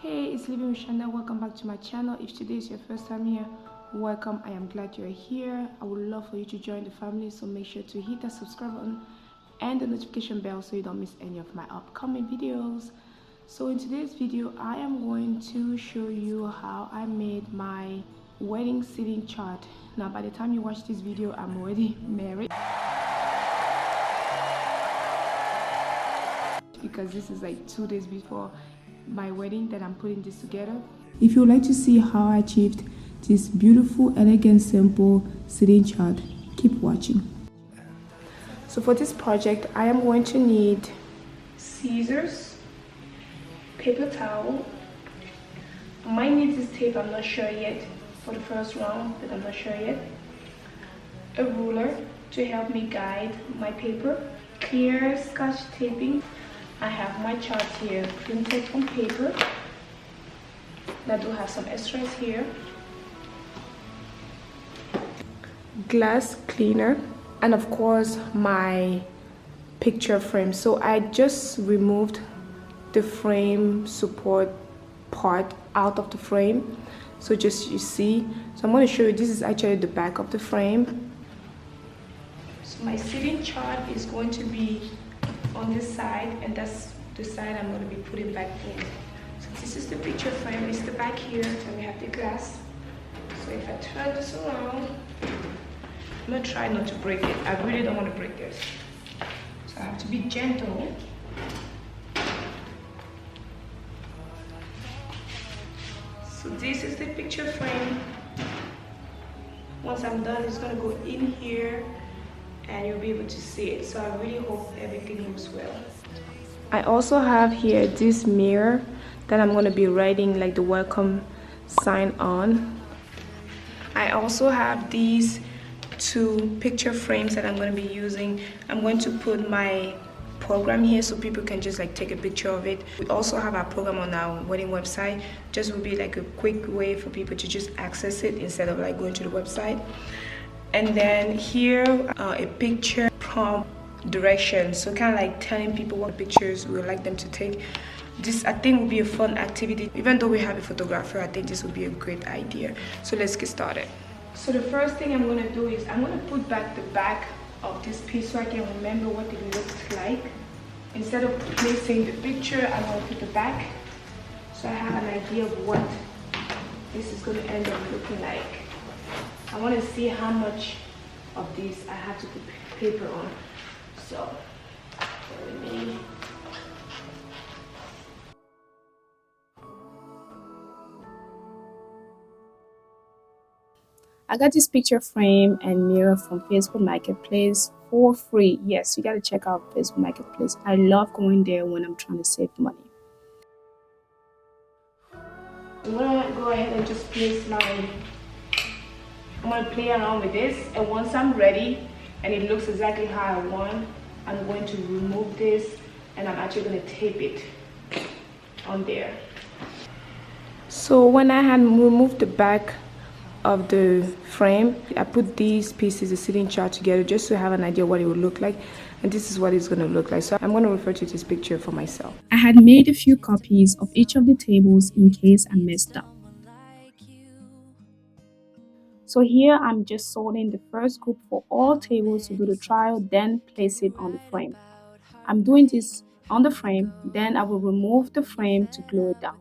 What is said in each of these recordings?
Hey, it's Living with Shanda. Welcome back to my channel. If today is your first time here, welcome. I am glad you're here. I would love for you to join the family, so make sure to hit that subscribe button and the notification bell so you don't miss any of my upcoming videos. So in today's video, I am going to show you how I made my wedding seating chart. Now by the time you watch this video, I'm already married, because this is like 2 days before my wedding that I'm putting this together. If you would like to see how I achieved this beautiful, elegant, simple seating chart, keep watching. So for this project, I am going to need scissors, paper towel. I might need this tape, I'm not sure yet, for the first round, but I'm not sure yet. A ruler to help me guide my paper, clear scotch taping. I have my chart here printed on paper. I do have some extras here. Glass cleaner, and of course my picture frame. So I just removed the frame support part out of the frame. So just you see. So I'm going to show you, this is actually the back of the frame. So my seating chart is going to be on this side, and that's the side I'm going to be putting back in. So this is the picture frame, it's the back here, and we have the glass. So if I turn this around, I'm going to try not to break it. I really don't want to break this, so I have to be gentle. So this is the picture frame. Once I'm done, it's going to go in here and you'll be able to see it. So I really hope everything moves well. I also have here this mirror that I'm going to be writing like the welcome sign on. I also have these 2 picture frames that I'm going to be using. I'm going to put my program here so people can just like take a picture of it. We also have our program on our wedding website. Just will be like a quick way for people to just access it instead of like going to the website. And then here a picture prompt direction, so kind of like telling people what pictures we would like them to take. This I think will be a fun activity. Even though we have a photographer, I think this would be a great idea. So let's get started. So the first thing I'm going to do is I'm going to put back the back of this piece so I can remember what it looks like. Instead of placing the picture, I'm going to put the back so I have an idea of what this is going to end up looking like. I want to see how much of this I have to put paper on. So, bear with me. I got this picture frame and mirror from Facebook Marketplace for free. Yes, you got to check out Facebook Marketplace. I love going there when I'm trying to save money. I'm going to go ahead and just place I'm going to play around with this, and once I'm ready and it looks exactly how I want, I'm going to remove this and I'm actually going to tape it on there. So when I had removed the back of the frame, I put these pieces, the seating chart, together just to have an idea what it would look like, and this is what it's going to look like. So I'm going to refer to this picture for myself. I had made a few copies of each of the tables in case I messed up. So here I'm just sorting the first group for all tables to do the trial, then place it on the frame. I'm doing this on the frame, then I will remove the frame to glue it down.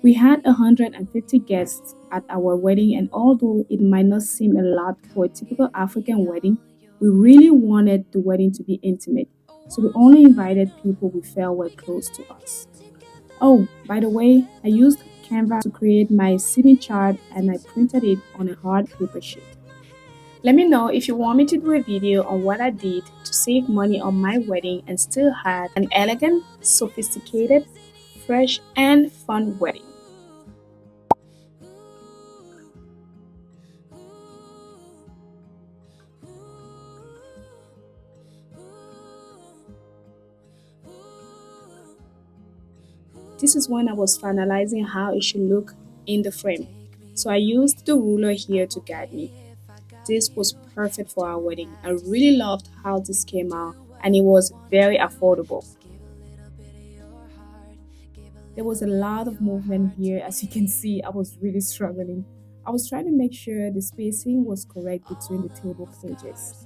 We had 150 guests at our wedding, and although it might not seem a lot for a typical African wedding, we really wanted the wedding to be intimate, so we only invited people we felt were close to us. Oh, by the way, I used Canva to create my seating chart and I printed it on a hard paper sheet. Let me know if you want me to do a video on what I did to save money on my wedding and still have an elegant, sophisticated, fresh, and fun wedding. This is when I was finalizing how it should look in the frame. So I used the ruler here to guide me. This was perfect for our wedding. I really loved how this came out and it was very affordable. There was a lot of movement here. As you can see, I was really struggling. I was trying to make sure the spacing was correct between the table pages.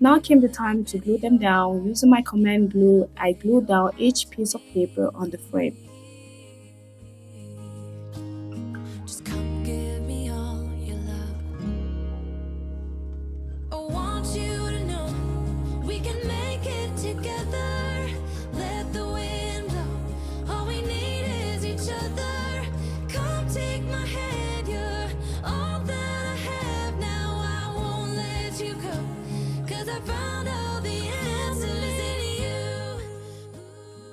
Now came the time to glue them down. Using my command glue, I glued down each piece of paper on the frame. Just come give me all your love. I want you to know we can make it together. Let the wind blow. All we need is each other. Come take my hand, you're all that I have now. I won't let you go, 'cause I found all the answers in you.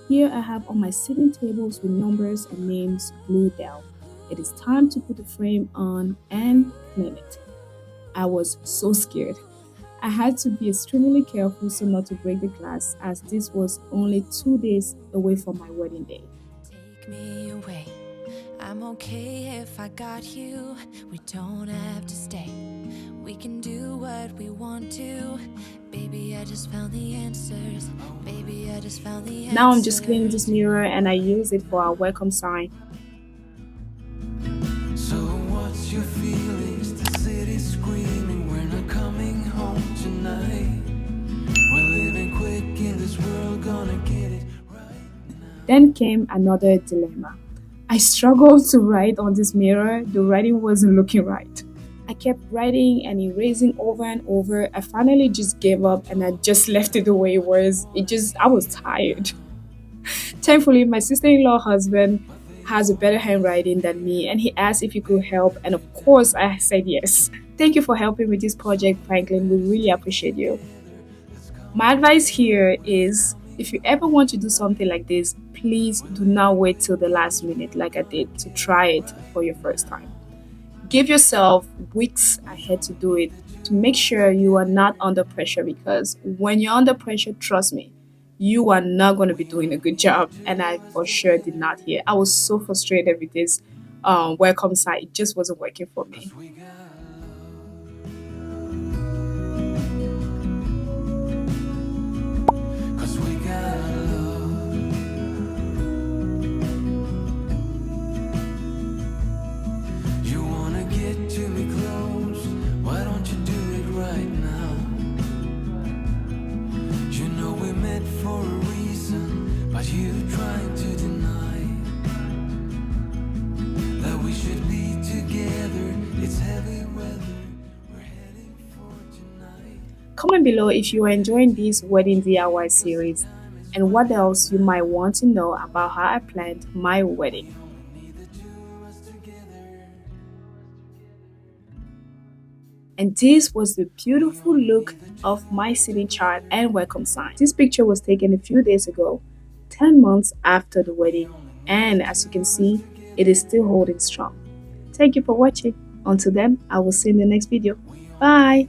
Here I have all my sitting tables with numbers and names glued down. It is time to put the frame on and clean it. I was so scared. I had to be extremely careful so not to break the glass, as this was only 2 days away from my wedding day. Take me away. I'm okay if I got you. We don't have to stay. We can do what we want to. Baby, I just found the answers. Baby, I just found the answers. Now I'm just cleaning this mirror and I use it for our welcome sign. So what's your feelings? The city's screaming, we're not coming home tonight. We're living quick in this world, gonna get it right now. Then came another dilemma. I struggled to write on this mirror. The writing wasn't looking right. I kept writing and erasing over and over. I finally just gave up and I just left it the way it was. I was tired. Thankfully, my sister-in-law husband has a better handwriting than me and he asked if he could help, and of course I said yes. Thank you for helping with this project, Franklin. We really appreciate you. My advice here is, if you ever want to do something like this, please do not wait till the last minute like I did to try it for your first time. Give yourself weeks ahead to do it, to make sure you are not under pressure, because when you're under pressure, trust me, you are not going to be doing a good job. And I for sure did not here. I was so frustrated with this welcome site. It just wasn't working for me. You trying to deny that we should be together. It's heavy weather we're heading for tonight. Comment below if you are enjoying this wedding DIY series and what else you might want to know about how I planned my wedding. And this was the beautiful look of my sitting chart and welcome sign. This picture was taken a few days ago, 10 months after the wedding, and as you can see, it is still holding strong. Thank you for watching. Until then, I will see you in the next video. Bye!